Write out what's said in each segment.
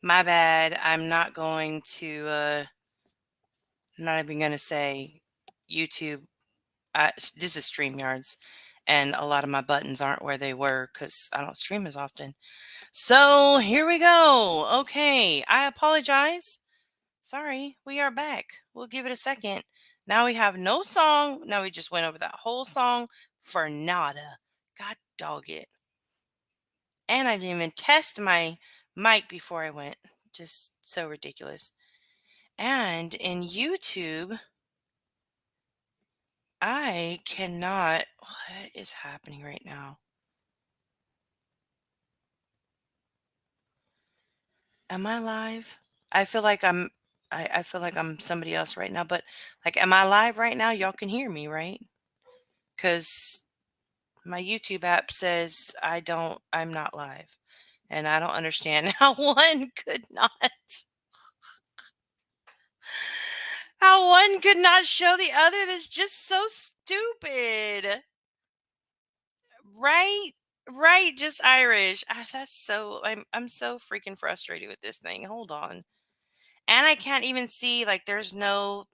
My bad. I'm not even going to say YouTube. This is StreamYards, and a lot of my buttons aren't where they were because I don't stream as often. So here we go. Okay, I apologize. Sorry, we are back. We'll give it a second. Now we have no song. Now we just went over that whole song for nada. God dog it. And I didn't even test my mic before I went. Just so ridiculous. And in YouTube, I cannot. What is happening right now? Am I live? I feel like I'm. I feel like I'm somebody else right now. But like, am I live right now? Y'all can hear me, right? Because my YouTube app says I'm not live, and I don't understand how one could not. How one could not show the other. That's just so stupid. Right? Right, just Irish. I'm so freaking frustrated with this thing. Hold on. And I can't even see like there's no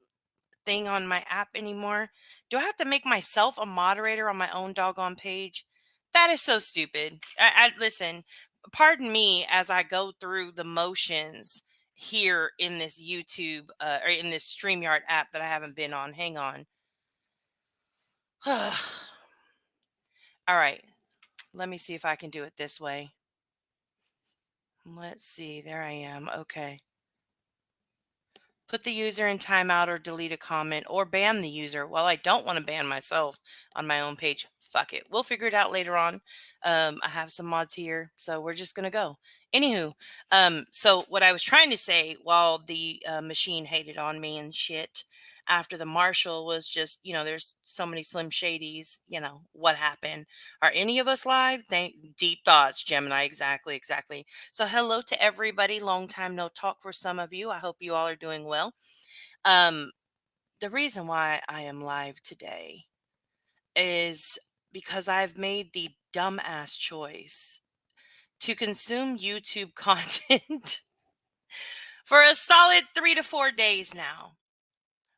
thing on my app anymore. Do I have to make myself a moderator on my own doggone page? That is so stupid. I listen, pardon me as I go through the motions here in this YouTube or in this StreamYard app that I haven't been on. Hang on. All right. Let me see if I can do it this way. Let's see. There I am. Okay. Put the user in timeout or delete a comment or ban the user. Well, I don't want to ban myself on my own page. Fuck it. We'll figure it out later on. I have some mods here, so we're just going to go. Anywho, so what I was trying to say while the machine hated on me and shit after the Marshall was just, there's so many Slim Shadys, what happened? Are any of us live? Deep thoughts, Gemini. Exactly, exactly. So, hello to everybody. Long time no talk for some of you. I hope you all are doing well. Um, the reason why I am live today is because I've made the dumbass choice to consume YouTube content for a solid 3 to 4 days now.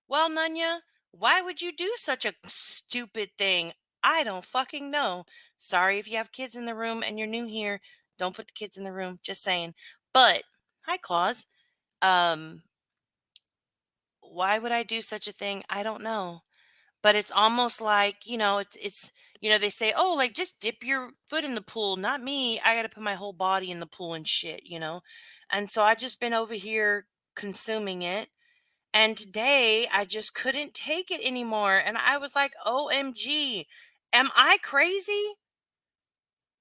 Well, Nunya, why would you do such a stupid thing? I don't fucking know. Sorry if you have kids in the room and you're new here. Don't put the kids in the room. Just saying. But, hi, Claus. Um, why would I do such a thing? I don't know. But it's almost like, they say, oh, like just dip your foot in the pool. Not me. I got to put my whole body in the pool and shit. And so I just been over here consuming it. And today I just couldn't take it anymore. And I was like, OMG, am I crazy?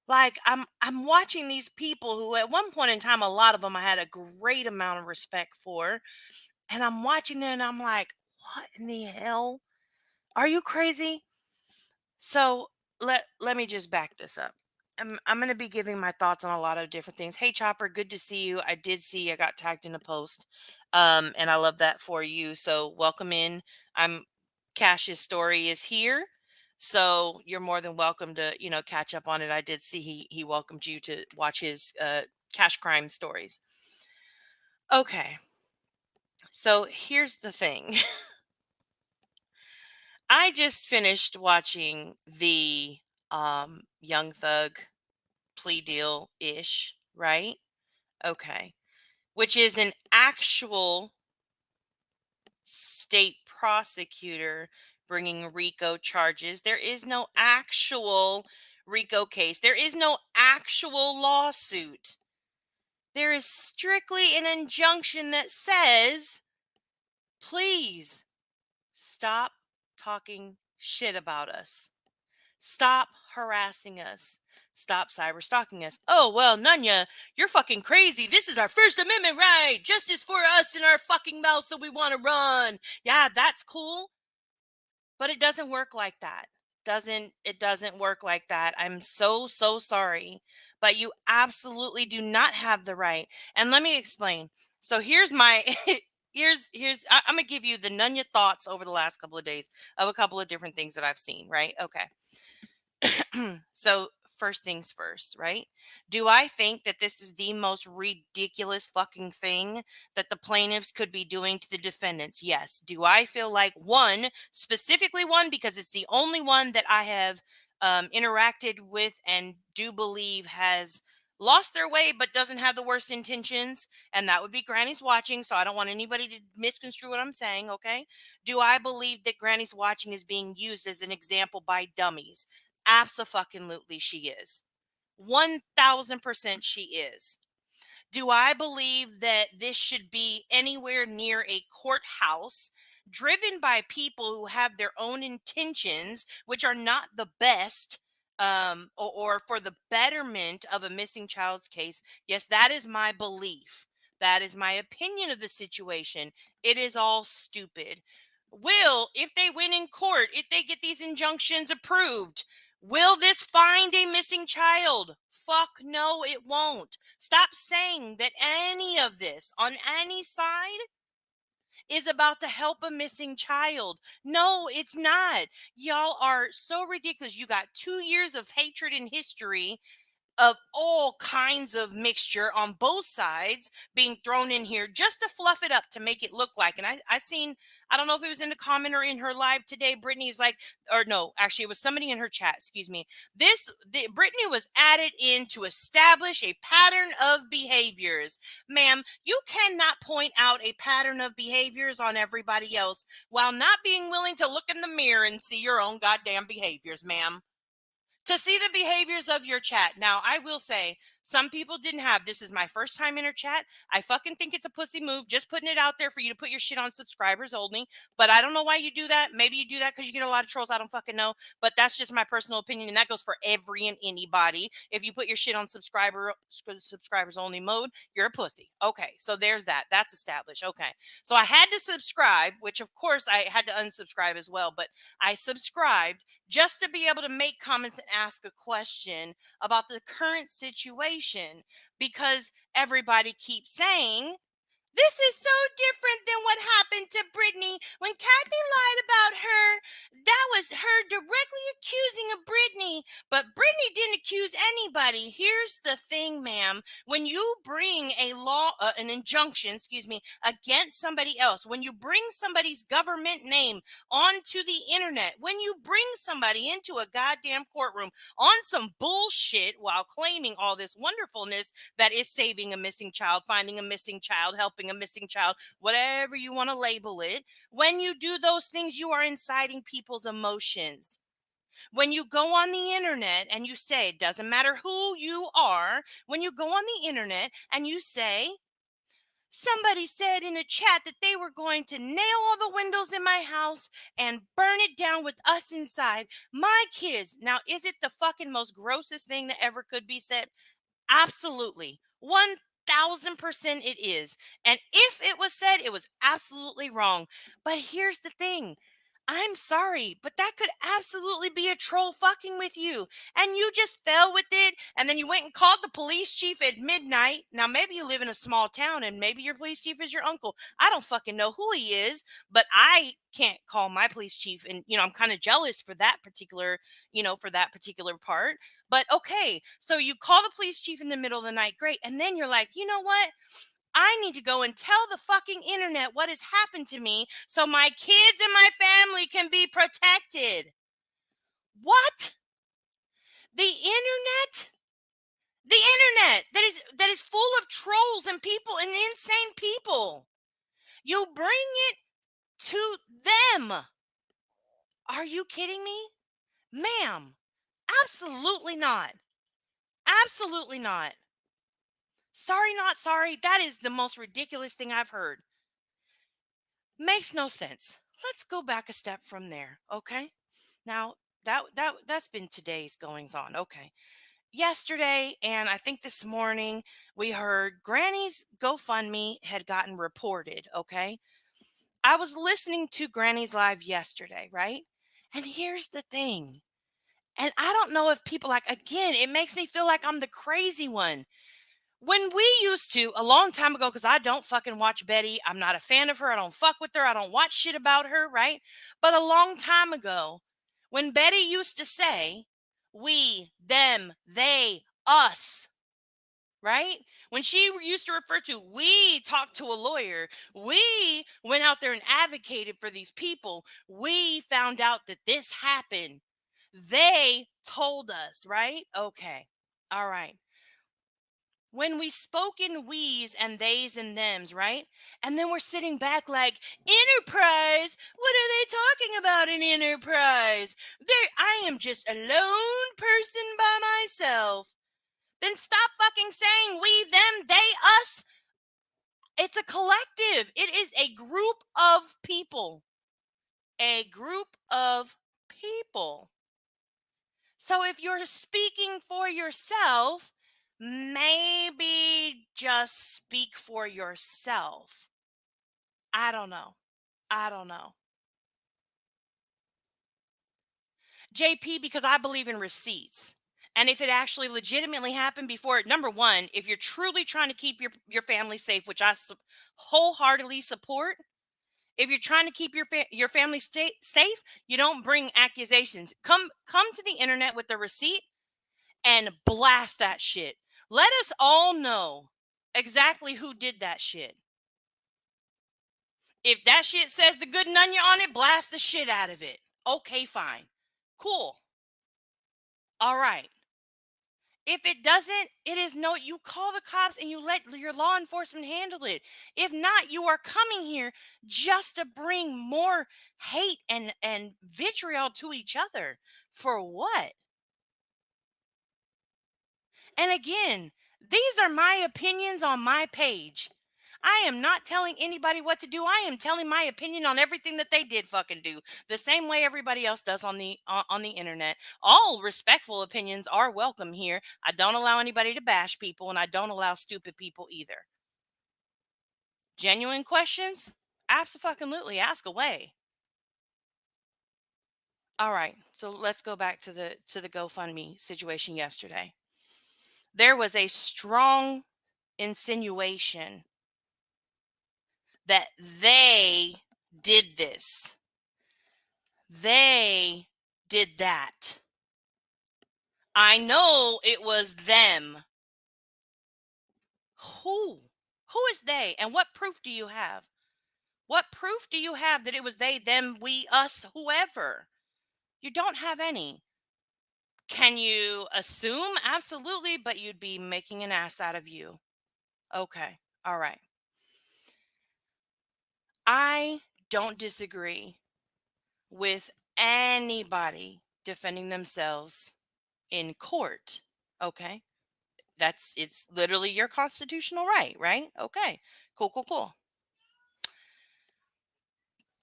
Like I'm watching these people who at one point in time, a lot of them I had a great amount of respect for. And I'm watching them and I'm like, what in the hell? Are you crazy? So let me just back this up. I'm going to be giving my thoughts on a lot of different things. Hey Chopper, good to see you. I did see I got tagged in a post, and I love that for you. So welcome in. I'm Cash's story is here, so you're more than welcome to catch up on it. I did see he welcomed you to watch his Cash crime stories. Okay, so here's the thing. I just finished watching the Young Thug plea deal ish, right? Okay. Which is an actual state prosecutor bringing RICO charges. There is no actual RICO case, there is no actual lawsuit. There is strictly an injunction that says, please stop talking shit about us. Stop harassing us. Stop cyber stalking us. Oh, well, Nunya, you're fucking crazy. This is our First Amendment right. Justice for us in our fucking mouth, so we want to run. Yeah, that's cool. But it doesn't work like that. It doesn't work like that. I'm so sorry. But you absolutely do not have the right. And let me explain. So here's my I'm gonna give you the Nunya thoughts over the last couple of days of a couple of different things that I've seen, right? Okay. So first things first, right? Do I think that this is the most ridiculous fucking thing that the plaintiffs could be doing to the defendants? Yes. Do I feel like one, specifically one, because it's the only one that I have interacted with and do believe has lost their way but doesn't have the worst intentions, and that would be Granny's Watching. So I don't want anybody to misconstrue what I'm saying, okay? Do I believe that Granny's Watching is being used as an example by dummies? Absolutely, she is. 1000% she is. Do I believe that this should be anywhere near a courthouse driven by people who have their own intentions, which are not the best, or for the betterment of a missing child's case? Yes, that is my belief. That is my opinion of the situation. It is all stupid. Will, if they win in court, if they get these injunctions approved, will this find a missing child? Fuck no, it won't. Stop saying that any of this on any side is about to help a missing child. No, it's not. Y'all are so ridiculous. You got 2 years of hatred in history of all kinds of mixture on both sides being thrown in here just to fluff it up to make it look like. And I seen, I don't know if it was in the comment or in her live today, Brittany's like, or no, actually it was somebody in her chat, excuse me. Brittany was added in to establish a pattern of behaviors. Ma'am, you cannot point out a pattern of behaviors on everybody else while not being willing to look in the mirror and see your own goddamn behaviors, ma'am, to see the behaviors of your chat. Now, I will say some people didn't have, this is my first time in her chat. I fucking think it's a pussy move, just putting it out there for you to put your shit on subscribers only. But I don't know why you do that. Maybe you do that because you get a lot of trolls. I don't fucking know. But that's just my personal opinion. And that goes for every and anybody. If you put your shit on subscribers only mode, you're a pussy. Okay. So there's that. That's established. Okay. So I had to subscribe, which of course I had to unsubscribe as well. But I subscribed just to be able to make comments and ask a question about the current situation, because everybody keeps saying this is so different than what happened to Brittany when Kathy lied about her. That was her directly accusing of Brittany, but Brittany didn't accuse anybody. Here's the thing, ma'am. When you bring a law, an injunction, excuse me, against somebody else, when you bring somebody's government name onto the internet, when you bring somebody into a goddamn courtroom on some bullshit while claiming all this wonderfulness that is saving a missing child, finding a missing child, helping a missing child, whatever you want to label it. When you do those things, you are inciting people's emotions. When you go on the internet and you say, it doesn't matter who you are, when you go on the internet and you say, somebody said in a chat that they were going to nail all the windows in my house and burn it down with us inside, my kids. Now, is it the fucking most grossest thing that ever could be said? Absolutely. 1000% it is. And if it was said, it was absolutely wrong. But here's the thing. I'm sorry, but that could absolutely be a troll fucking with you. And you just fell with it. And then you went and called the police chief at midnight. Now, maybe you live in a small town and maybe your police chief is your uncle. I don't fucking know who he is, but I can't call my police chief. And, I'm kind of jealous for that particular, for that particular part. But okay, so you call the police chief in the middle of the night, great. And then you're like, you know what? I need to go and tell the fucking internet what has happened to me so my kids and my family can be protected. What? The internet? The internet that is full of trolls and people and insane people. You bring it to them. Are you kidding me? Ma'am, absolutely not. Absolutely not. Sorry, not sorry. That is the most ridiculous thing I've heard. Makes no sense. Let's go back a step from there, okay? Now, that's been today's goings on. Okay. Yesterday and I think this morning we heard Granny's GoFundMe had gotten reported, okay? I was listening to Granny's live yesterday, right? And here's the thing. And I don't know if people like, again, it makes me feel like I'm the crazy one. When we used to, a long time ago, because I don't fucking watch Betty, I'm not a fan of her, I don't fuck with her, I don't watch shit about her, right? But a long time ago, when Betty used to say, we, them, they, us, right? When she used to refer to, we talked to a lawyer, we went out there and advocated for these people, we found out that this happened, they told us, right? Okay. All right. When we spoke in we's and they's and them's, right? And then we're sitting back like, enterprise? What are they talking about in enterprise? I am just a lone person by myself. Then stop fucking saying we, them, they, us. It's a collective. It is a group of people. A group of people. So if you're speaking for yourself, maybe just speak for yourself. I don't know. I don't know. JP, because I believe in receipts. And if it actually legitimately happened before, number one, if you're truly trying to keep your family safe, which I wholeheartedly support, if you're trying to keep your family safe, you don't bring accusations. Come to the internet with the receipt and blast that shit. Let us all know exactly who did that shit. If that shit says the good nunya on it, blast the shit out of it. Okay, fine. Cool. All right. If it doesn't, it is no, you call the cops and you let your law enforcement handle it. If not, you are coming here just to bring more hate and vitriol to each other. For what? And again, these are my opinions on my page. I am not telling anybody what to do. I am telling my opinion on everything that they did fucking do. The same way everybody else does on the internet. All respectful opinions are welcome here. I don't allow anybody to bash people and I don't allow stupid people either. Genuine questions? Absolutely, ask away. All right. So let's go back to the GoFundMe situation yesterday. There was a strong insinuation that they did this. They did that. I know it was them. Who? Who is they? And what proof do you have? What proof do you have that it was they, them, we, us, whoever? You don't have any. Can you assume? Absolutely, but you'd be making an ass out of you. Okay. All right. I don't disagree with anybody defending themselves in court. Okay. It's literally your constitutional right, right? Okay. Cool, cool, cool.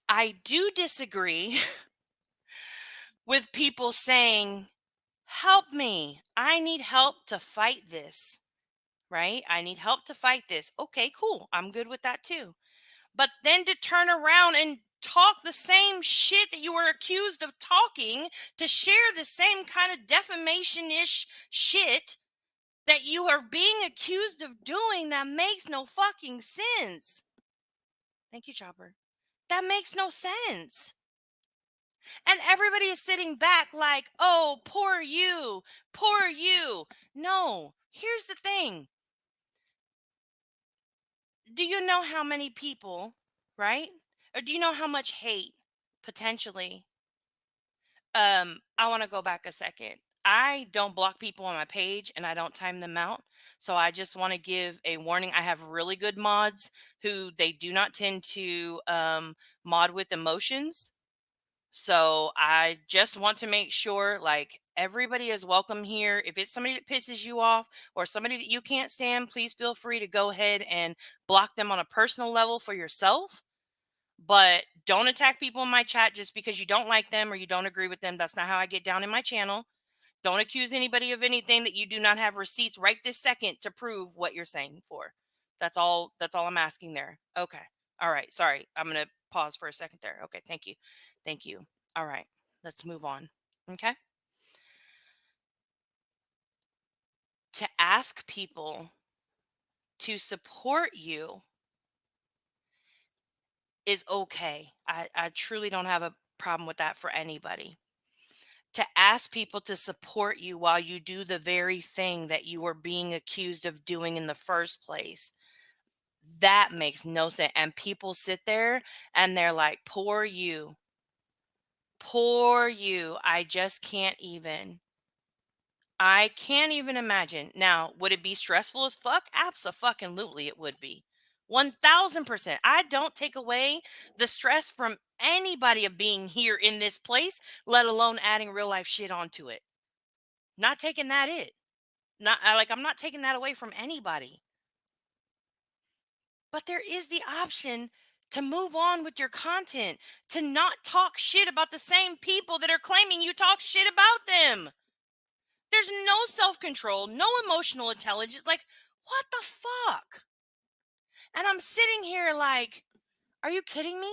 I do disagree with people saying, help me. I need help to fight this, right? I need help to fight this. Okay, cool. I'm good with that too. But then to turn around and talk the same shit that you were accused of talking, to share the same kind of defamation-ish shit that you are being accused of doing, that makes no fucking sense. Thank you, Chopper. That makes no sense. And everybody is sitting back like, oh, poor you, poor you. No, here's the thing. Do you know how many people, right? Or do you know how much hate potentially? I want to go back a second. I don't block people on my page and I don't time them out. So I just want to give a warning. I have really good mods who they do not tend to mod with emotions. So I just want to make sure like everybody is welcome here. If it's somebody that pisses you off or somebody that you can't stand, please feel free to go ahead and block them on a personal level for yourself. But don't attack people in my chat just because you don't like them or you don't agree with them. That's not how I get down in my channel. Don't accuse anybody of anything that you do not have receipts right this second to prove what you're saying for. That's all I'm asking there. Okay. All right. Sorry. I'm going to pause for a second there. Okay. Thank you. Thank you. All right. Let's move on. Okay. To ask people to support you is okay. I truly don't have a problem with that for anybody. To ask people to support you while you do the very thing that you were being accused of doing in the first place. That makes no sense. And people sit there and they're like, poor you, poor you. I just can't even. I can't even imagine. Now, would it be stressful as fuck? Absolutely, it would be. 1000%. I don't take away the stress from anybody of being here in this place, let alone adding real life shit onto it. Not taking that it. I'm not taking that away from anybody. But there is the option to move on with your content, to not talk shit about the same people that are claiming you talk shit about them. There's no self-control, no emotional intelligence. Like, what the fuck? And I'm sitting here like, are you kidding me?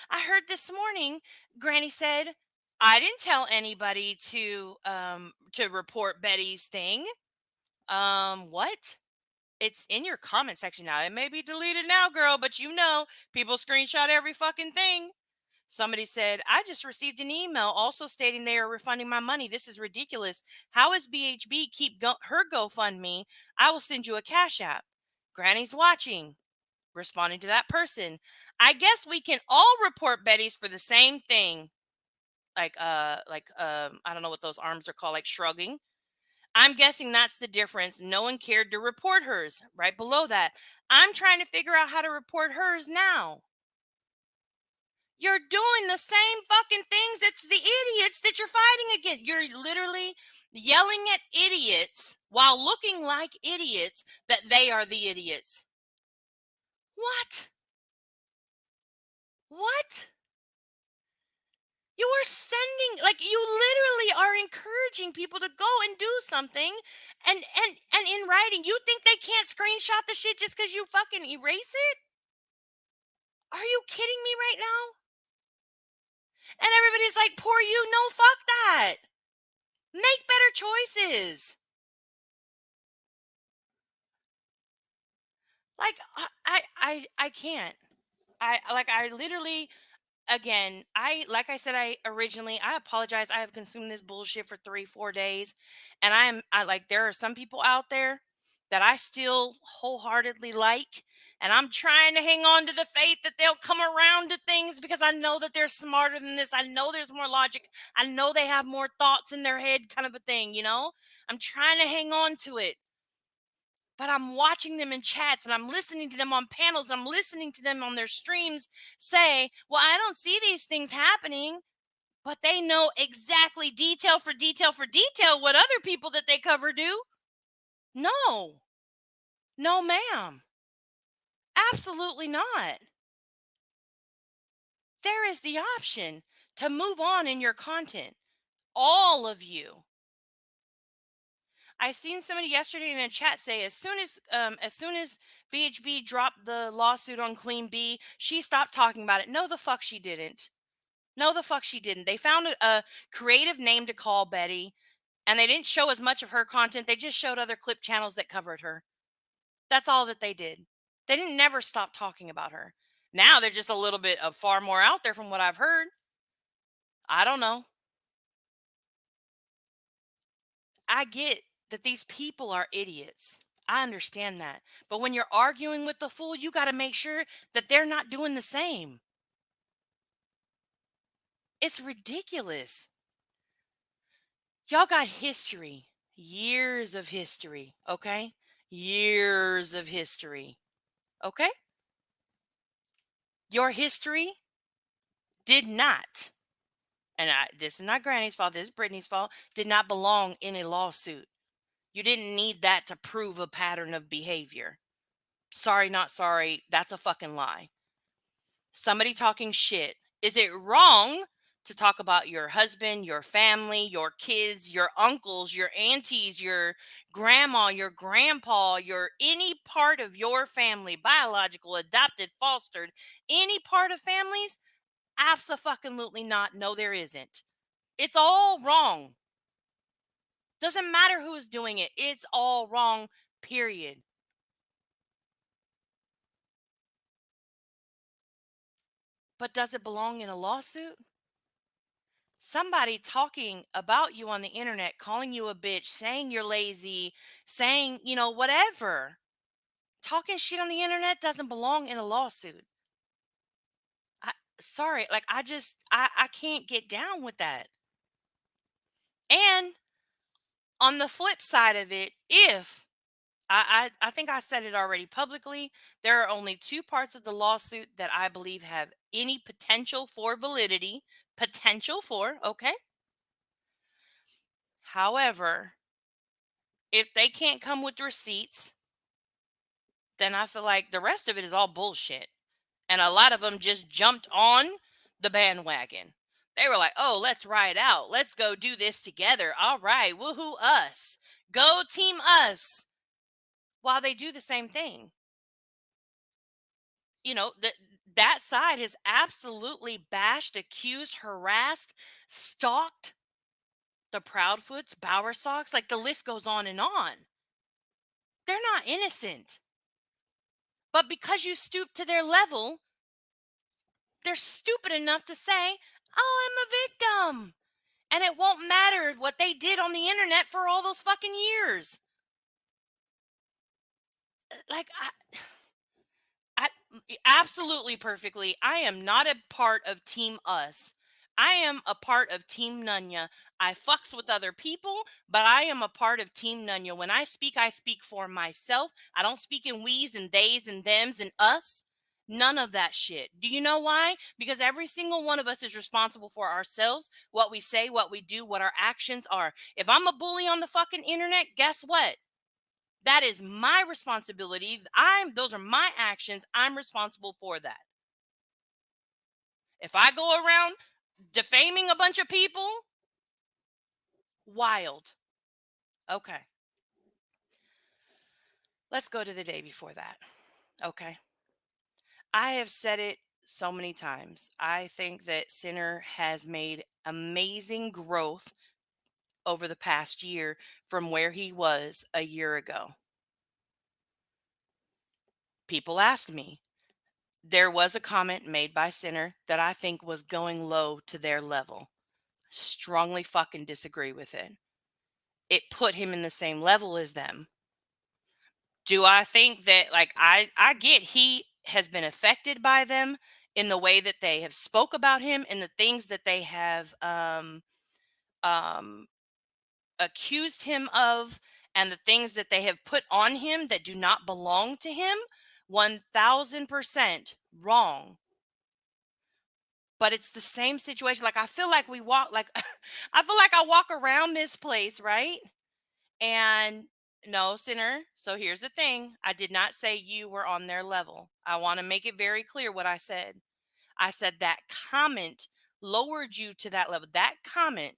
I heard this morning, Granny said, I didn't tell anybody to report Betty's thing. What? It's in your comment section now. It may be deleted now, girl, but people screenshot every fucking thing. Somebody said, I just received an email also stating they are refunding my money. This is ridiculous. How is BHB keep her GoFundMe? I will send you a cash app. Granny's watching. Responding to that person. I guess we can all report Betty's for the same thing. I don't know what those arms are called, like shrugging. I'm guessing that's the difference. No one cared to report hers. Right below that, I'm trying to figure out how to report hers now. You're doing the same fucking things. It's the idiots that you're fighting against. You're literally yelling at idiots while looking like idiots that they are the idiots. What? What? You are sending, like, you literally are encouraging people to go and do something, and in writing. You think they can't screenshot the shit just because you fucking erase it? Are you kidding me right now? And everybody's like, poor you. No, fuck that. Make better choices. Like, I can't. I literally, again, like I said, I apologize. I have consumed this bullshit for 3 4 days, and I like, there are some people out there that I still wholeheartedly like, and I'm trying to hang on to the faith that they'll come around to things, because I know that they're smarter than this. I know there's more logic. I know they have more thoughts in their head, kind of a thing. I'm trying to hang on to it, but I'm watching them in chats, and I'm listening to them on panels. I'm listening to them on their streams say, well, I don't see these things happening, but they know exactly, detail for detail for detail, what other people that they cover do. No, no, ma'am. Absolutely not. There is the option to move on in your content. All of you. I seen somebody yesterday in a chat say, as soon as BHB dropped the lawsuit on Queen Bee, she stopped talking about it. No, the fuck she didn't. No, the fuck she didn't. They found a creative name to call Betty, and they didn't show as much of her content. They just showed other clip channels that covered her. That's all that they did. They didn't never stop talking about her. Now they're just a little bit of far more out there from what I've heard. I don't know. I get that these people are idiots. I understand that. But when you're arguing with the fool, you got to make sure that they're not doing the same. It's ridiculous. Y'all got history, years of history, okay? Years of history, okay? Your history did not, this is not Granny's fault, this is Brittany's fault, did not belong in a lawsuit. You didn't need that to prove a pattern of behavior. Sorry, not sorry. That's a fucking lie. Somebody talking shit. Is it wrong to talk about your husband, your family, your kids, your uncles, your aunties, your grandma, your grandpa, your any part of your family, biological, adopted, fostered, any part of families? Absolutely not. No, there isn't. It's all wrong. Doesn't matter who's doing it. It's all wrong, period. But does it belong in a lawsuit? somebody talking about you on the internet, calling you a bitch, saying you're lazy, saying, whatever. Talking shit on the internet doesn't belong in a lawsuit. I sorry, like I can't get down with that. And on the flip side of it, if I think I said it already publicly, there are only two parts of the lawsuit that I believe have any potential for validity. Potential for, okay? However, if they can't come with receipts, then I feel like the rest of it is all bullshit. And a lot of them just jumped on the bandwagon. They were like, oh, let's ride out. Let's go do this together. All right. Woohoo, us. Go team us. While they do the same thing. That side has absolutely bashed, accused, harassed, stalked the Proudfoots, Bowersocks. Like the list goes on and on. They're not innocent. But because you stoop to their level, they're stupid enough to say, oh, I'm a victim. And it won't matter what they did on the internet for all those fucking years. Like, I absolutely perfectly. I am not a part of Team Us. I am a part of Team Nunya. I fucks with other people, but I am a part of Team Nunya. When I speak for myself. I don't speak in we's and they's and them's and us. None of that shit. Do you know why? Because every single one of us is responsible for ourselves, what we say, what we do, what our actions are. If I'm a bully on the fucking internet, guess what? That is my responsibility. Those are my actions. I'm responsible for that. If I go around defaming a bunch of people, wild. Okay. Let's go to the day before that. Okay. I have said it so many times. I think that Sinner has made amazing growth over the past year from where he was a year ago. People ask me, there was a comment made by Sinner that I think was going low to their level. Strongly fucking disagree with it. It put him in the same level as them. Do I think that, like, I get he has been affected by them in the way that they have spoke about him and the things that they have um accused him of, and the things that they have put on him that do not belong to him. 1000% wrong. But it's the same situation. Like, I feel like we walk like I feel like I walk around this place, right? And no, Sinner. So here's the thing. I did not say you were on their level. I want to make it very clear what I said. I said that comment lowered you to that level. That comment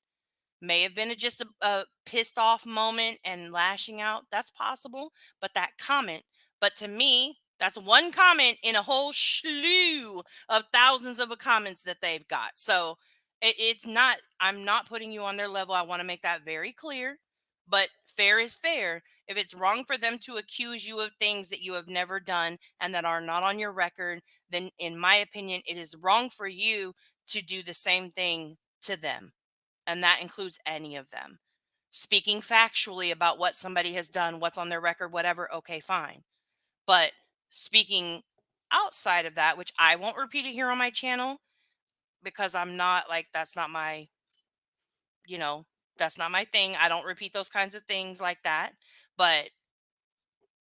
may have been just a pissed off moment and lashing out. That's possible. But that comment, but to me, that's one comment in a whole slew of thousands of comments that they've got. So it's not, I'm not putting you on their level. I want to make that very clear. But fair is fair. If it's wrong for them to accuse you of things that you have never done and that are not on your record, then in my opinion, it is wrong for you to do the same thing to them, and that includes any of them. Speaking factually about what somebody has done, what's on their record, whatever, okay, fine. But speaking outside of that, which I won't repeat it here on my channel because I'm not like, you know, that's not my thing. I don't repeat those kinds of things like that. But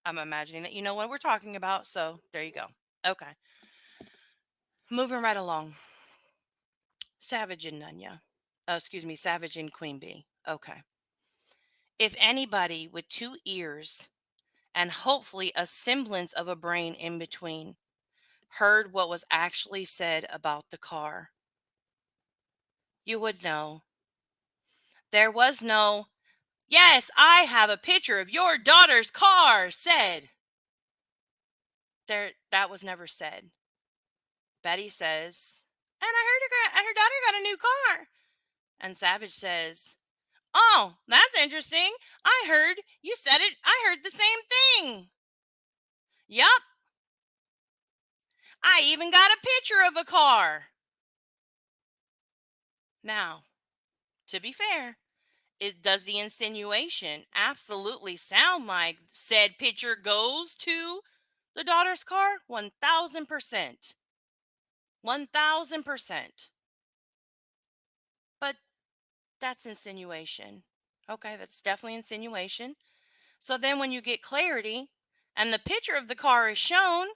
I'm imagining that you know what we're talking about. So there you go. Okay. Moving right along. Savage and Nunya. Oh, excuse me, Savage and Queen Bee. Okay. If anybody with two ears and hopefully a semblance of a brain in between heard what was actually said about the car, you would know. There was no, yes, I have a picture of your daughter's car said. That was never said. Betty says, and her daughter got a new car. And Savage says, oh, that's interesting. I heard you said it. I heard the same thing. Yup. I even got a picture of a car. Now, To be fair, it does the insinuation absolutely sound like said picture goes to the daughter's car? 1000%. 1000%. But that's insinuation. Okay, that's definitely insinuation. So then when you get clarity and the picture of the car is shown,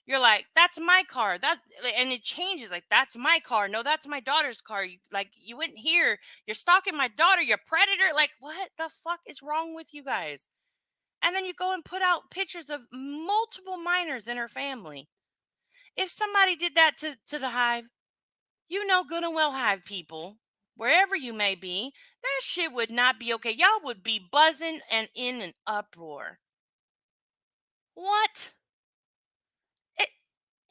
you're like, that's my car. That and it changes like that's my car. No, that's my daughter's car. Like you went here. You're stalking my daughter, you're a predator. Like, what the fuck is wrong with you guys? And then you go and put out pictures of multiple minors in her family. If somebody did that to the hive, you know good and well, hive people, wherever you may be, that shit would not be okay. Y'all would be buzzing and in an uproar. What? It,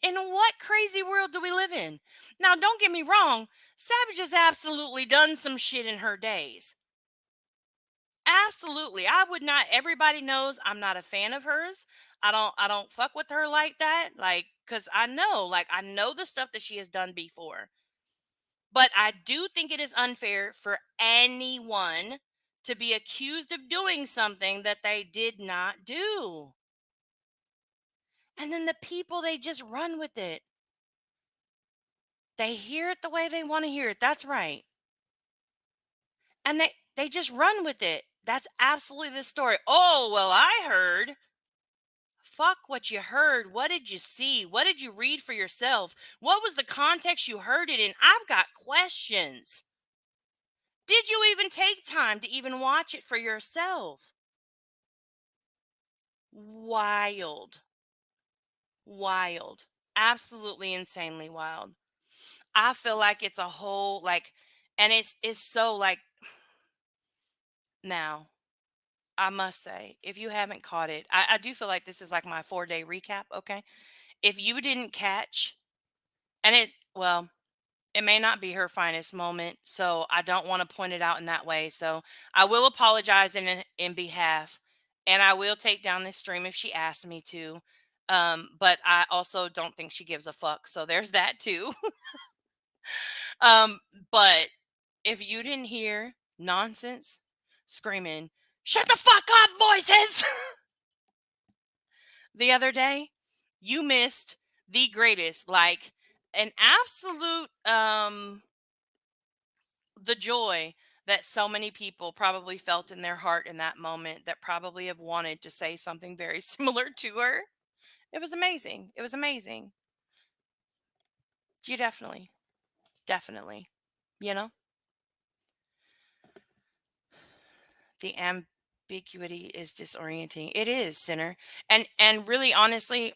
in what crazy world do we live in? Now, don't get me wrong. Savage has absolutely done some shit in her days. Absolutely. I would not everybody knows I'm not a fan of hers. I don't fuck with her like that. Like, cause I know the stuff that she has done before. But I do think it is unfair for anyone to be accused of doing something that they did not do. And then the people, they just run with it. They hear it the way they want to hear it. That's right. And they just run with it. That's absolutely the story. Oh, well, I heard. Fuck what you heard. What did you see? What did you read for yourself? What was the context you heard it in? I've got questions. Did you even take time to even watch it for yourself? Wild. Wild. Absolutely insanely wild. I feel like it's a whole like and it's so like now I must say, if you haven't caught it, I do feel like this is like my 4 day recap, okay? If you didn't catch, and well, it may not be her finest moment, so I don't want to point it out in that way. So I will apologize in behalf, and I will take down this stream if she asks me to. But I also don't think she gives a fuck. So there's that too. um, but if you didn't hear nonsense screaming, shut the fuck up, voices the other day, you missed the greatest, like an absolute the joy that so many people probably felt in their heart in that moment that probably have wanted to say something very similar to her. It was amazing. It was amazing. You definitely, definitely, you know, the ambiguity is disorienting. It is, sinner. And really honestly,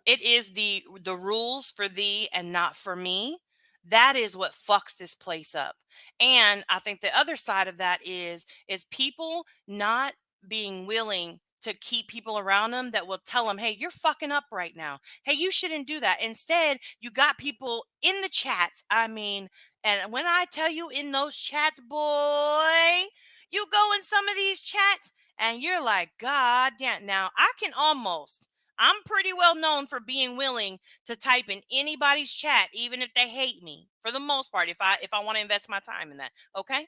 it is the rules for thee and not for me. That is what fucks this place up. And I think the other side of that is people not being willing to keep people around them that will tell them, hey, you're fucking up right now. Hey, you shouldn't do that. Instead, you got people in the chats. I mean, and when I tell you in those chats, boy, you go in some of these chats and you're like, God damn. Now I can almost I'm pretty well known for being willing to type in anybody's chat, even if they hate me, for the most part, if I want to invest my time in that. Okay.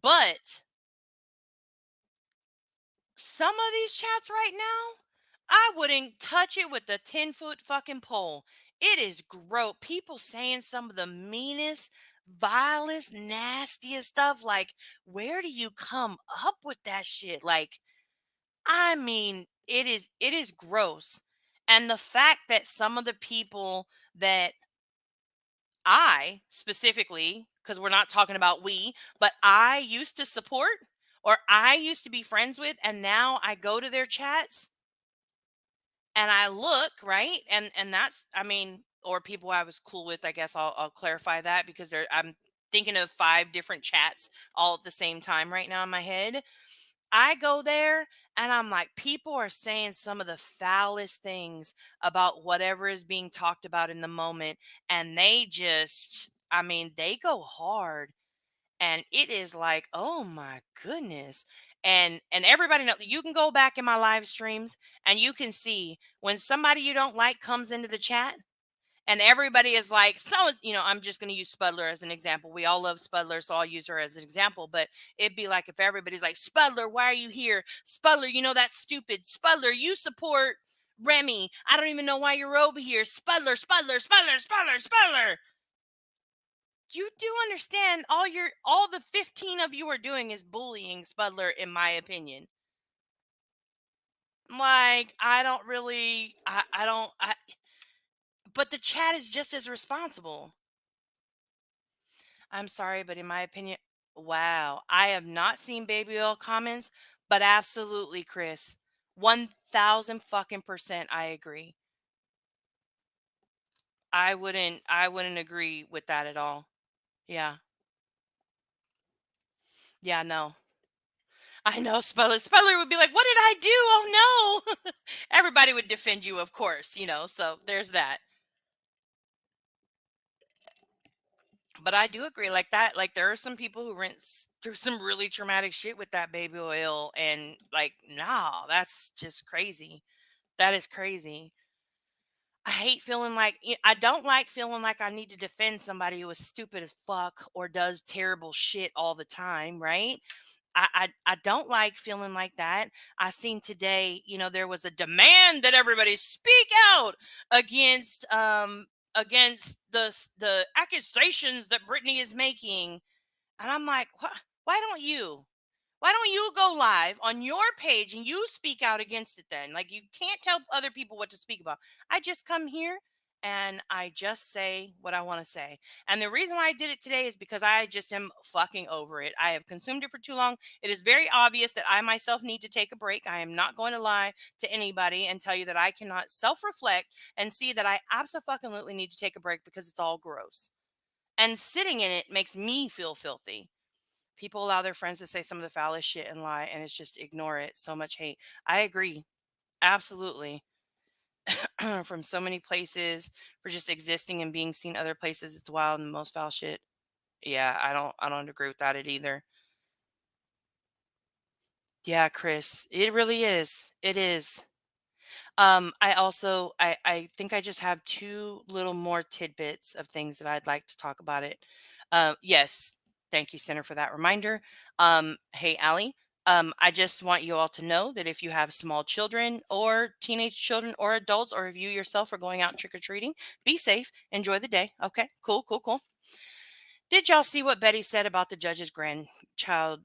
But some of these chats right now, I wouldn't touch it with a 10-foot fucking pole. It is gross. People saying some of the meanest, vilest, nastiest stuff. Like, where do you come up with that shit? Like, I mean, it is gross. And the fact that some of the people that I specifically, because we're not talking about we, but I used to support or I used to be friends with, and now I go to their chats and I look, right? And that's I mean, or people I was cool with, I guess I'll clarify that because I'm thinking of 5 different chats all at the same time right now in my head. I go there and I'm like, people are saying some of the foulest things about whatever is being talked about in the moment. And they just, I mean, they go hard. And it is like, oh my goodness. And everybody know you can go back in my live streams and you can see when somebody you don't like comes into the chat And everybody is like, so, I'm just going to use Spudler as an example. We all love Spudler, so I'll use her as an example. But it'd be like if everybody's like, Spudler, why are you here? Spudler, that's stupid. Spudler, you support Remy. I don't even know why you're over here. Spudler, Spudler, Spudler, Spudler, Spudler. You do understand all the 15 of you are doing is bullying Spudler, in my opinion. Like, I don't really, I don't, but the chat is just as responsible. I'm sorry, but in my opinion, wow, I have not seen baby oil comments, but absolutely, Chris, 1000 fucking percent, I agree. I wouldn't agree with that at all. Yeah. Yeah, no. I know Speller would be like, "What did I do? Oh no." Everybody would defend you, of course, so there's that. But I do agree, like that, like there are some people who went through some really traumatic shit with that baby oil, and like, nah, that's just crazy. That is crazy. I hate feeling like I don't like feeling like I need to defend somebody who is stupid as fuck or does terrible shit all the time, right? I don't like feeling like that. I seen today, there was a demand that everybody speak out against the accusations that Brittany is making. And I'm like, why don't you? Why don't you go live on your page and you speak out against it then? Like, you can't tell other people what to speak about. I just come here and I just say what I want to say. And the reason why I did it today is because I just am fucking over it. I have consumed it for too long. It is very obvious that I myself need to take a break. I am not going to lie to anybody and tell you that I cannot self reflect and see that I absolutely need to take a break because it's all gross. And sitting in it makes me feel filthy. People allow their friends to say some of the foulest shit and lie, and it's just ignore it. So much hate. I agree. Absolutely. From so many places for just existing and being seen other places. It's wild and the most foul shit. Yeah, I don't agree with that either. Yeah, Chris. It really is. It is. I think I just have two little more tidbits of things that I'd like to talk about it. Yes, thank you, Center, for that reminder. Hey, Allie. I just want you all to know that if you have small children or teenage children or adults, or if you yourself are going out trick or treating, be safe. Enjoy the day. Okay, cool, cool, cool. Did y'all see what Betty said about the judge's grandchild?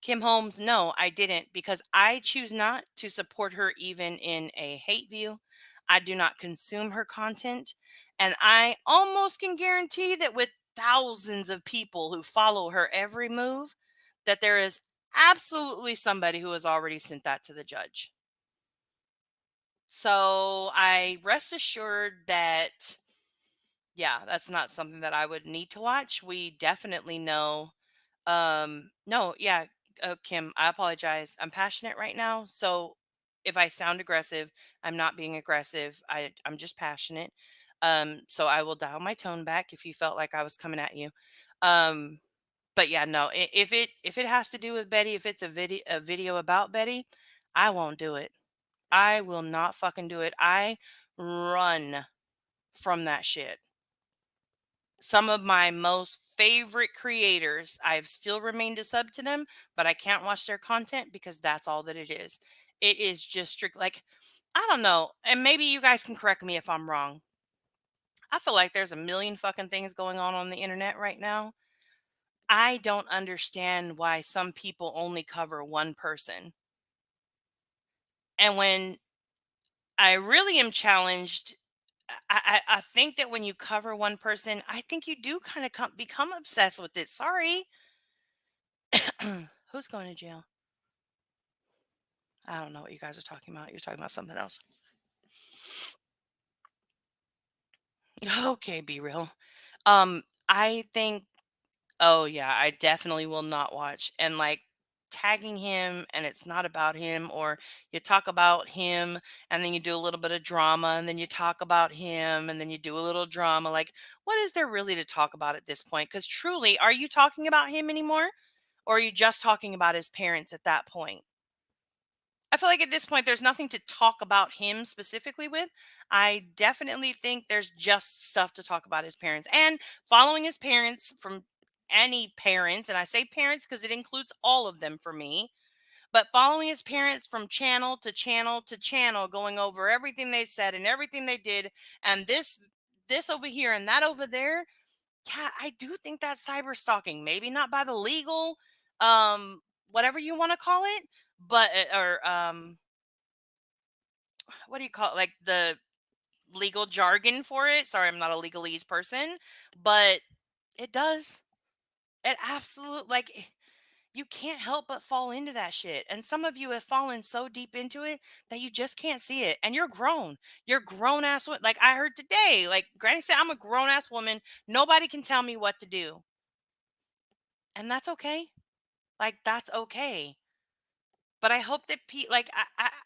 Kim Holmes, no, I didn't, because I choose not to support her even in a hate view. I do not consume her content. And I almost can guarantee that with thousands of people who follow her every move, that there is absolutely somebody who has already sent that to the judge. So I rest assured that, yeah, that's not something that I would need to watch. We definitely know. No, yeah, Kim, I apologize. I'm passionate right now, so if I sound aggressive, I'm not being aggressive. I'm just passionate. So I will dial my tone back if you felt like I was coming at you. Um, but yeah, no, if it has to do with Betty, if it's a video about Betty, I won't do it. I will not fucking do it. I run from that shit. Some of my most favorite creators, I've still remained a sub to them, but I can't watch their content because that's all that it is. It is just strict, like, I don't know, and maybe you guys can correct me if I'm wrong. I feel like there's a million fucking things going on the internet right now. I don't understand why some people only cover one person. And when I really am challenged, I think that when you cover one person, I think you do kind of become obsessed with it. Sorry. Who's going to jail? I don't know what you guys are talking about. You're talking about something else. Okay, be real. I think, oh yeah, I definitely will not watch. And like tagging him and it's not about him, or you talk about him and then you do a little bit of drama and then you talk about him and then you do a little drama. Like, what is there really to talk about at this point? Because truly, are you talking about him anymore? Or are you just talking about his parents at that point? I feel like at this point there's nothing to talk about him specifically with. I definitely think there's just stuff to talk about his parents and following his parents from any parents, and I say parents because it includes all of them for me, but following his parents from channel to channel to channel, going over everything they've said and everything they did, and this over here and that over there. Yeah, I do think that's cyber stalking. Maybe not by the legal, um, whatever you want to call it, but or what do you call it? Like the legal jargon for it. Sorry, I'm not a legalese person, but it does. It absolutely you can't help but fall into that shit. And some of you have fallen so deep into it that you just can't see it. And you're grown. You're grown ass. Like I heard today, like Granny said, I'm a grown ass woman. Nobody can tell me what to do. And that's okay. Like that's okay. But I hope that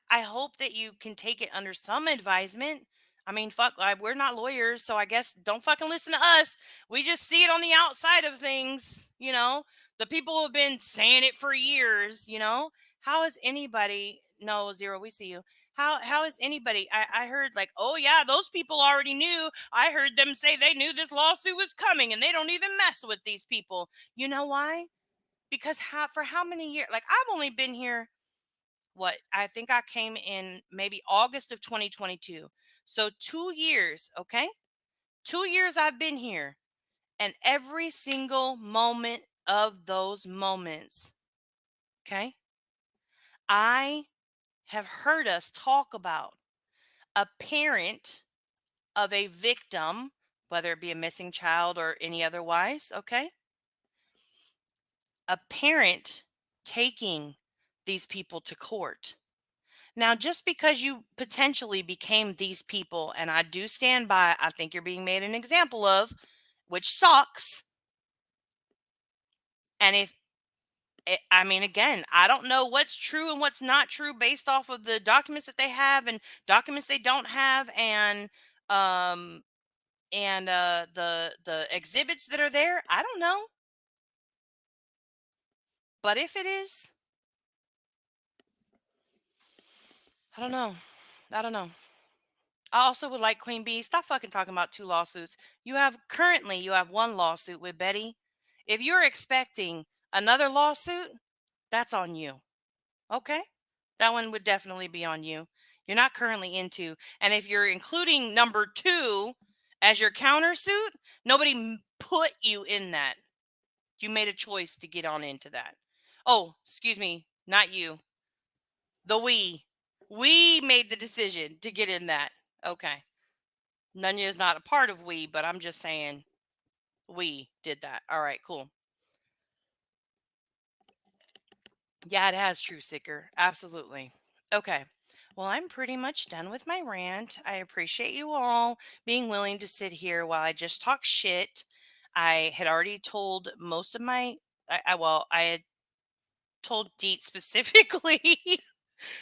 I hope that you can take it under some advisement. I mean, fuck, we're not lawyers, so I guess don't fucking listen to us. We just see it on the outside of things, you know. The people who have been saying it for years, you know. How is anybody? No, Zero, we see you. How is anybody? I heard like, oh yeah, those people already knew. I heard them say they knew this lawsuit was coming, and they don't even mess with these people. You know why? Because for how many years? Like I've only been here what I think I came in maybe August of 2022. So 2 years, okay? 2 years I've been here. And every single moment of those moments, okay? I have heard us talk about a parent of a victim, whether it be a missing child or any otherwise, okay? A parent taking these people to court. Now, just because you potentially became these people, and I do stand by, I think you're being made an example of, which sucks. And I mean, again, I don't know what's true and what's not true based off of the documents that they have and documents they don't have, um, the exhibits that are there. I don't know, but if it is, I don't know. I don't know. I also would like Queen Bee, stop fucking talking about two lawsuits. You have one lawsuit with Betty. If you're expecting another lawsuit, that's on you. Okay? That one would definitely be on you. You're not currently into. And if you're including number two as your countersuit, nobody put you in that. You made a choice to get on into that. Oh, excuse me, not you. The we. We made the decision to get in that. Okay. Nunya is not a part of we, but I'm just saying we did that. All right, cool. Yeah, it has True Sicker. Absolutely. Okay. Well, I'm pretty much done with my rant. I appreciate you all being willing to sit here while I just talk shit. I had already told most of my, I had told Deet specifically.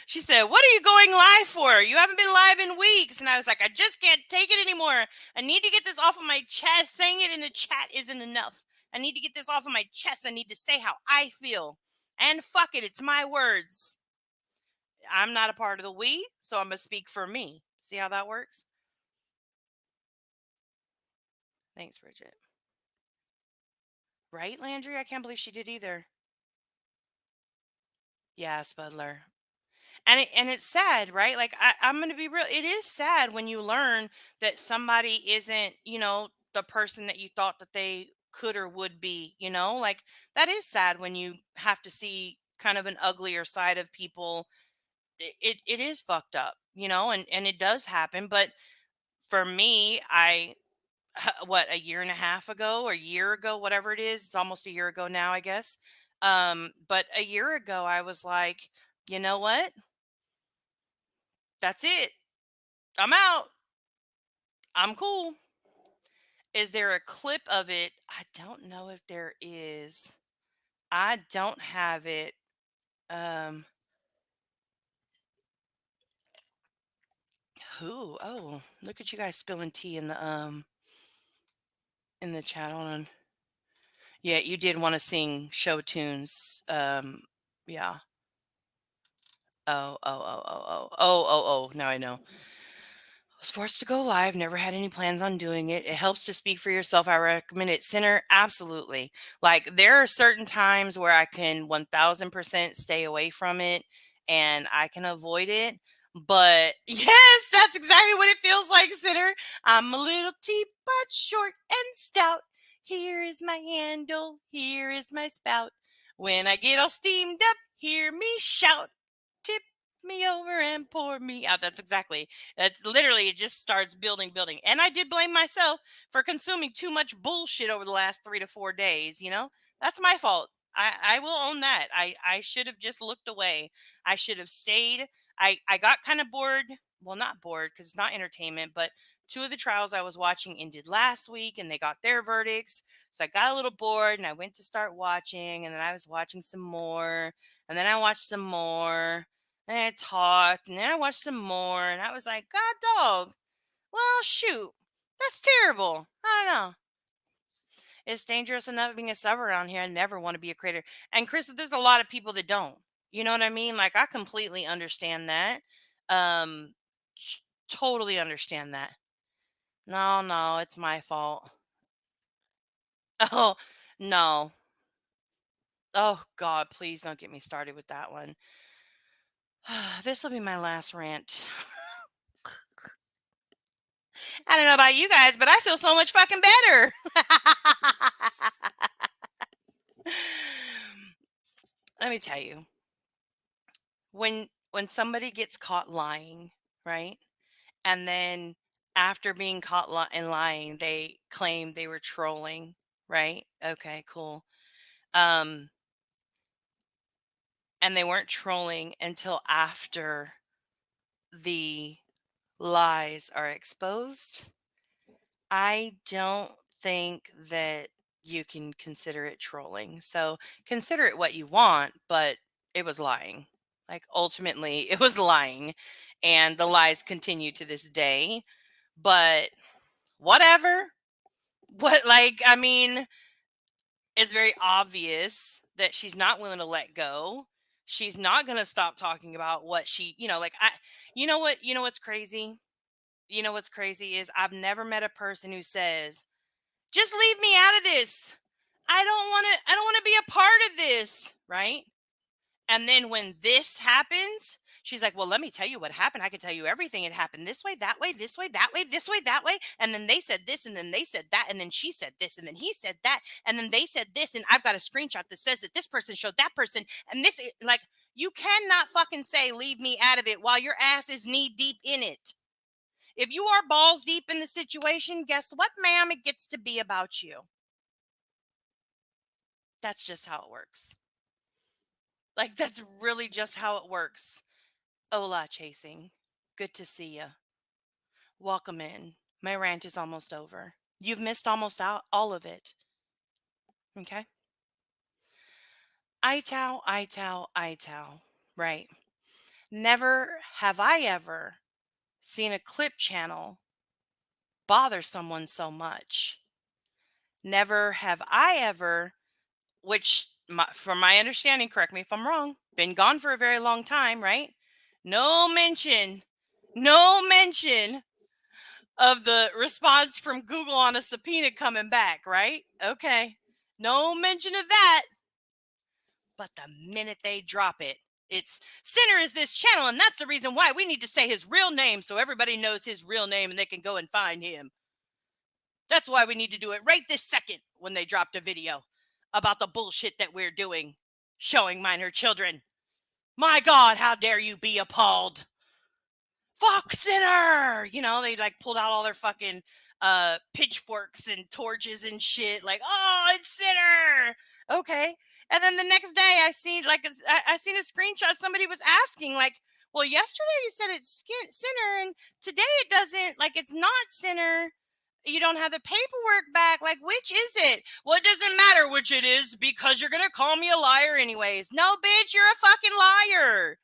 She said, "What are you going live for? You haven't been live in weeks." And I was like, "I just can't take it anymore. I need to get this off of my chest. Saying it in the chat isn't enough. I need to get this off of my chest. I need to say how I feel. And fuck it, it's my words. I'm not a part of the we, so I'm going to speak for me." See how that works? Thanks, Bridget. Right, Landry? I can't believe she did either. Yeah, Spudler. And it's sad, right? Like I'm gonna be real. It is sad when you learn that somebody isn't, the person that you thought that they could or would be. Like that is sad when you have to see kind of an uglier side of people. It is fucked up, and it does happen. But for me, what, a year and a half ago or a year ago, whatever it is, it's almost a year ago now, I guess. But a year ago, I was like, you know what? That's it. I'm out. I'm cool. Is there a clip of it? I don't know if there is. I don't have it. Um, who? Oh, look at you guys spilling tea in the chat. Hold on. Yeah, you did want to sing show tunes. Yeah. Oh, oh, oh, oh, oh, oh, oh, oh. Now I know. Was forced to go live, never had any plans on doing it. It helps to speak for yourself. I recommend it. Sinner, absolutely. Like there are certain times where I can 1000% stay away from it and I can avoid it. But yes, that's exactly what it feels like, Sinner. I'm a little teapot, short and stout. Here is my handle, here is my spout. When I get all steamed up, hear me shout. Tip me over and pour me out. That's literally, it just starts building, building. And I did blame myself for consuming too much bullshit over the last 3 to 4 days. That's my fault. I will own that. I should have just looked away. I should have stayed. I got kind of bored. Well, not bored because it's not entertainment, but two of the trials I was watching ended last week and they got their verdicts. So I got a little bored and I went to start watching, and then I was watching some more, and then I watched some more, and I talked, and then I watched some more, and I was like, God dog, well, shoot, that's terrible. I don't know. It's dangerous enough being a sub around here. I never want to be a creator. And Chris, there's a lot of people that don't. You know what I mean? Like, I completely understand that. Um, totally understand that. No, no, it's my fault. Oh, no. Oh, God, please don't get me started with that one. This will be my last rant. I don't know about you guys, but I feel so much fucking better. Let me tell you, when somebody gets caught lying, right? And then after being caught in lying, they claim they were trolling, right? Okay, cool. Um, and they weren't trolling until after the lies are exposed. I don't think that you can consider it trolling. So consider it what you want, but it was lying. Like ultimately, it was lying. And the lies continue to this day. But whatever. I mean, it's very obvious that she's not willing to let go. She's not going to stop talking about what what's crazy? What's crazy is I've never met a person who says, just leave me out of this. I don't want to be a part of this, right? And then when this happens, she's like, "Well, let me tell you what happened. I can tell you everything. It happened this way, that way, this way, that way, this way, that way. And then they said this, and then they said that, and then she said this, and then he said that, and then they said this, and I've got a screenshot that says that this person showed that person, and this like you cannot fucking say leave me out of it while your ass is knee deep in it. If you are balls deep in the situation, guess what, ma'am? It gets to be about you. That's just how it works. Like, that's really just how it works. Hola, chasing. Good to see ya. Welcome in. My rant is almost over. You've missed almost all of it. Okay? I towel. Right. Never have I ever seen a clip channel bother someone so much. Never have I ever, from my understanding, correct me if I'm wrong, been gone for a very long time, right? No mention, no mention of the response from Google on a subpoena coming back, right? Okay. No mention of that. But the minute they drop it, it's Sinner is this channel, and that's the reason why we need to say his real name so everybody knows his real name and they can go and find him. That's why we need to do it right this second when they dropped a video about the bullshit that we're doing, showing minor children. My God, how dare you be appalled? Fuck Sinner! They like pulled out all their fucking pitchforks and torches and shit, like, oh, it's Sinner. Okay. And then the next day I seen I seen a screenshot. Somebody was asking, like, well, yesterday you said it's Sinner, and today it doesn't, like, it's not Sinner. You don't have the paperwork back. Like, which is it? Well, it doesn't matter which it is because you're gonna call me a liar anyways. No, bitch, you're a fucking liar.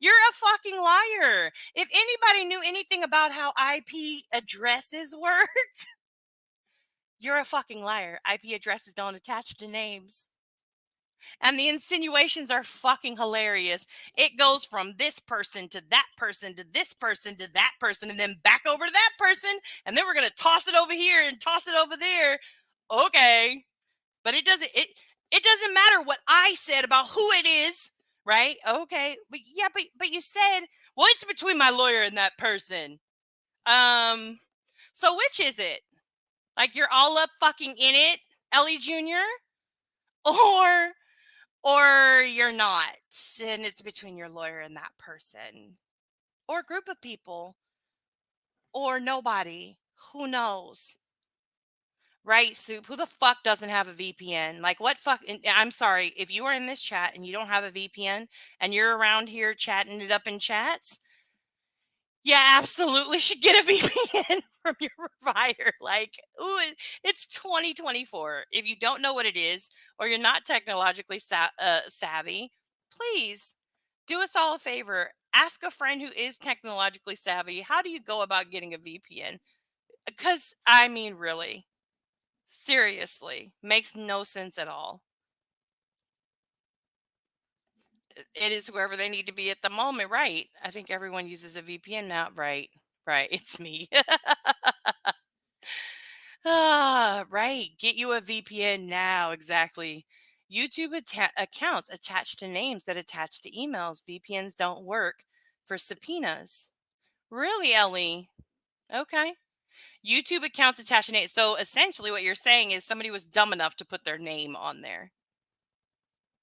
You're a fucking liar. If anybody knew anything about how IP addresses work, you're a fucking liar. IP addresses don't attach to names. And the insinuations are fucking hilarious. It goes from this person to that person to this person to that person and then back over to that person. And then we're going to toss it over here and toss it over there. Okay. But it doesn't matter what I said about who it is, right? Okay. But yeah, but you said, well, it's between my lawyer and that person. Um so which is it? Like you're all up fucking in it, Ellie Jr. or you're not, and it's between your lawyer and that person or group of people or nobody. Who knows? Right, Soup? Who the fuck doesn't have a VPN? Like, what fuck? And I'm sorry if you are in this chat and you don't have a VPN and you're around here chatting it up in chats. Yeah, absolutely should get a VPN from your provider. Like, ooh, it's 2024. If you don't know what it is or you're not technologically savvy, please do us all a favor. Ask a friend who is technologically savvy. How do you go about getting a VPN? Because, I mean, really, seriously, makes no sense at all. It is whoever they need to be at the moment, right? I think everyone uses a VPN now, right? Right, it's me. Right. Get you a VPN now. Exactly. YouTube accounts attached to names that attach to emails. VPNs don't work for subpoenas. Really, Ellie? Okay. YouTube accounts attached to names. So essentially, what you're saying is somebody was dumb enough to put their name on there.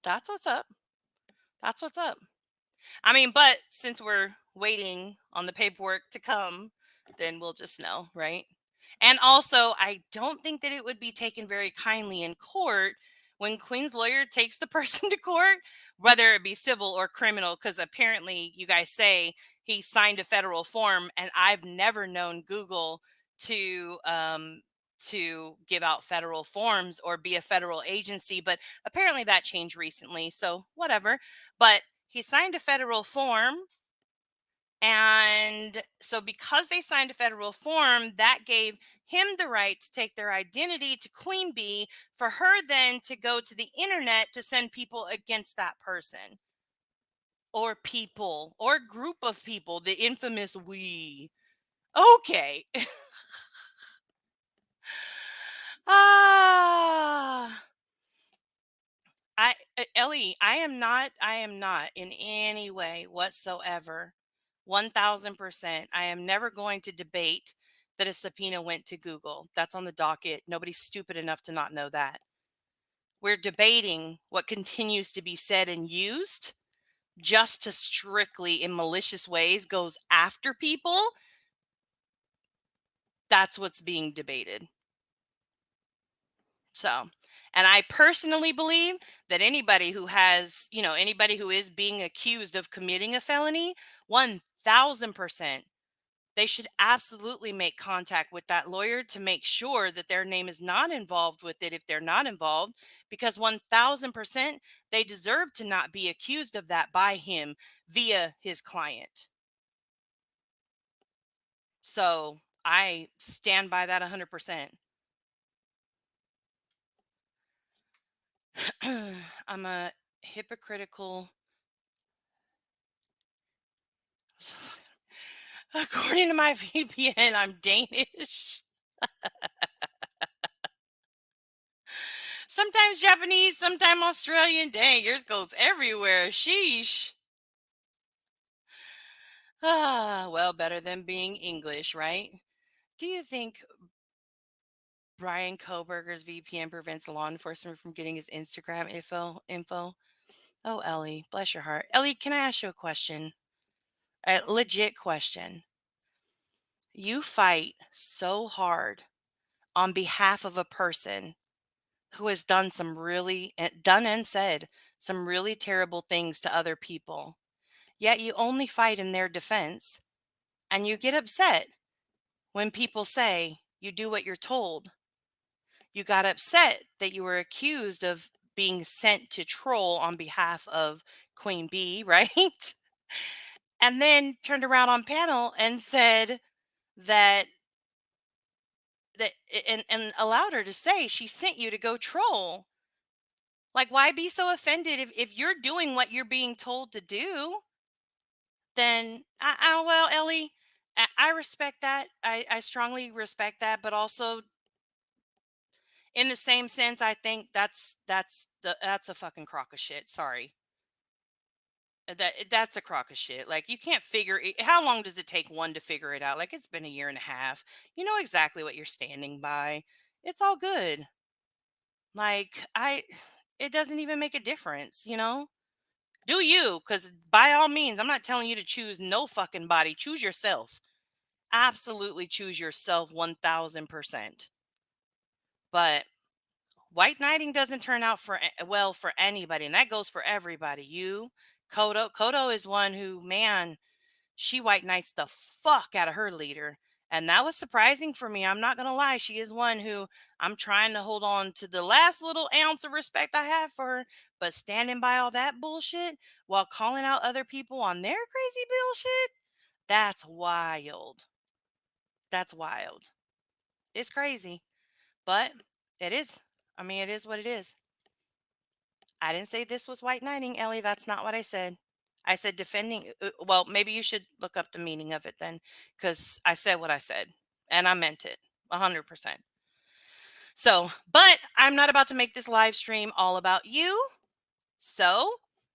That's what's up. That's what's up. I mean, but since we're waiting on the paperwork to come, then we'll just know, right? And also, I don't think that it would be taken very kindly in court when Queen's lawyer takes the person to court, whether it be civil or criminal, because apparently you guys say he signed a federal form, and I've never known Google to give out federal forms or be a federal agency, but apparently that changed recently. So whatever. But he signed a federal form. And so, because they signed a federal form, that gave him the right to take their identity to Queen Bee for her then to go to the internet to send people against that person or people or group of people, the infamous we. Okay. Ah. Ellie, I am not in any way whatsoever 1000%. I am never going to debate that a subpoena went to Google. That's on the docket. Nobody's stupid enough to not know that. We're debating what continues to be said and used just to strictly in malicious ways goes after people. That's what's being debated. So, and I personally believe that anybody who has, anybody who is being accused of committing a felony, 1000%, they should absolutely make contact with that lawyer to make sure that their name is not involved with it if they're not involved, because 1000% they deserve to not be accused of that by him via his client. So I stand by that 100%. I'm a hypocritical. According to my VPN, I'm Danish. Sometimes Japanese, sometimes Australian. Dang, yours goes everywhere. Sheesh. Well, better than being English, right? Do you think Brian Koberger's VPN prevents law enforcement from getting his Instagram info? Oh, Ellie, bless your heart. Ellie, can I ask you a question? A legit question. You fight so hard on behalf of a person who has done and said some really terrible things to other people. Yet you only fight in their defense, and you get upset when people say you do what you're told. You got upset that you were accused of being sent to troll on behalf of Queen Bee, right? And then turned around on panel and said that and allowed her to say she sent you to go troll. Like, why be so offended if you're doing what you're being told to do? Then well, Ellie, I respect that. I strongly respect that, but also in the same sense, I think that's a fucking crock of shit. Sorry. That's a crock of shit. Like you can't figure it. How long does it take one to figure it out? Like it's been a year and a half. You know exactly what you're standing by. It's all good. Like it doesn't even make a difference, you know? Do you? Because by all means, I'm not telling you to choose no fucking body. Choose yourself. Absolutely choose yourself 1000%. But white knighting doesn't turn out well for anybody, and that goes for everybody. You, Kodo is one who, man, she white knights the fuck out of her leader. And that was surprising for me. I'm not going to lie. She is one who I'm trying to hold on to the last little ounce of respect I have for her. But standing by all that bullshit while calling out other people on their crazy bullshit, that's wild. That's wild. It's crazy. But it is. I mean, it is what it is. I didn't say this was white knighting, Ellie. That's not what I said. I said defending. Well, maybe you should look up the meaning of it then, because I said what I said and I meant it 100%. So, but I'm not about to make this live stream all about you. So,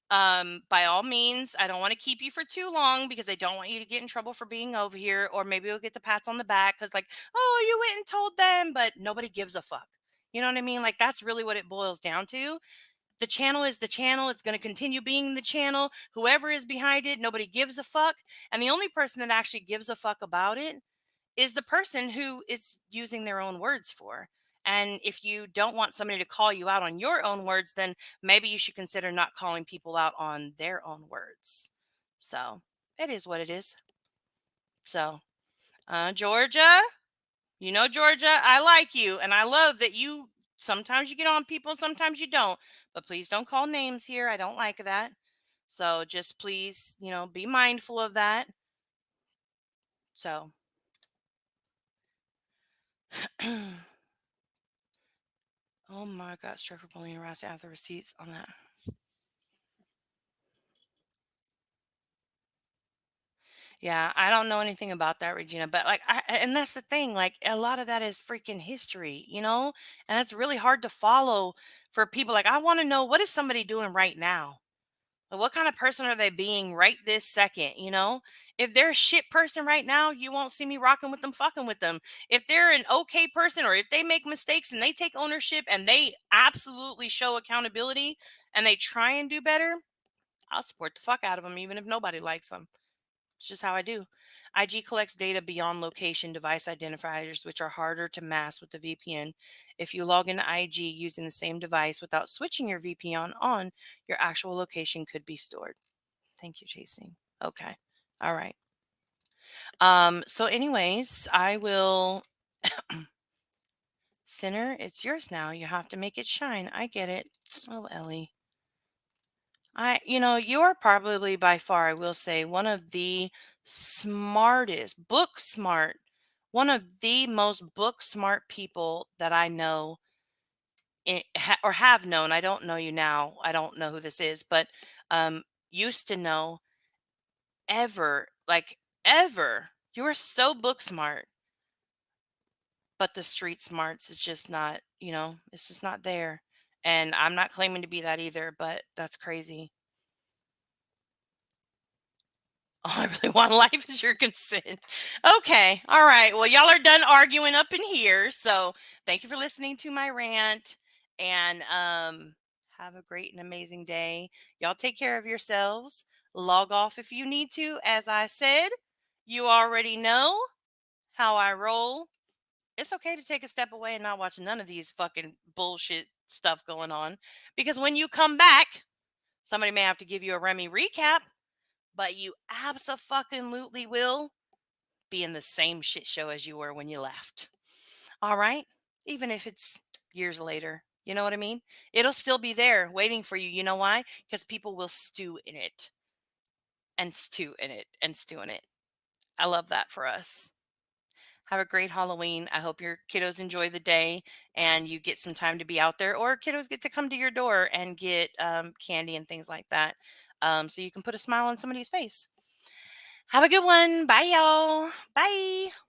by all means, I don't want to keep you for too long because I don't want you to get in trouble for being over here, or maybe we'll get the pats on the back because, like, oh, you went and told them, but nobody gives a fuck. You know what I mean? Like, that's really what it boils down to. The channel is the channel. It's going to continue being the channel. Whoever is behind it, nobody gives a fuck. And the only person that actually gives a fuck about it is the person who is using their own words for. And if you don't want somebody to call you out on your own words, then maybe you should consider not calling people out on their own words. So it is what it is. So, Georgia, Georgia, I like you. And I love that you sometimes you get on people, sometimes you don't. But please don't call names here. I don't like that. So just please, be mindful of that. So, oh my God, struck for bullying and harassing. I have the receipts on that. Yeah, I don't know anything about that, Regina, but like, and that's the thing. Like, a lot of that is freaking history, and it's really hard to follow for people. Like, I want to know what is somebody doing right now. Like, what kind of person are they being right this second? If they're a shit person right now, you won't see me rocking with them, fucking with them. If they're an okay person, or if they make mistakes and they take ownership and they absolutely show accountability and they try and do better, I'll support the fuck out of them, even if nobody likes them. It's just how I do. IG collects data beyond location device identifiers, which are harder to mask with the VPN. If you log into IG using the same device without switching your VPN on, your actual location could be stored. Thank you, Chasing. Okay. All right. So anyways, I will Sinner, it's yours now. You have to make it shine. I get it. Oh, Ellie. You are probably by far, I will say, one of the smartest, book smart, one of the most book smart people that I know or have known. I don't know you now. I don't know who this is, but used to know ever, like ever. You are so book smart, but the street smarts is just not, it's just not there. And I'm not claiming to be that either, but that's crazy. All I really want in life is your consent. Okay. All right. Well, y'all are done arguing up in here. So thank you for listening to my rant. And have a great and amazing day. Y'all take care of yourselves. Log off if you need to. As I said, you already know how I roll. It's okay to take a step away and not watch none of these fucking bullshit stuff going on. Because when you come back, somebody may have to give you a Remy recap, but you abso-fucking-lutely will be in the same shit show as you were when you left. All right? Even if it's years later. You know what I mean? It'll still be there waiting for you. You know why? Because people will stew in it and stew in it and stew in it. I love that for us. Have a great Halloween. I hope your kiddos enjoy the day and you get some time to be out there, or kiddos get to come to your door and get candy and things like that. So you can put a smile on somebody's face. Have a good one. Bye, y'all. Bye.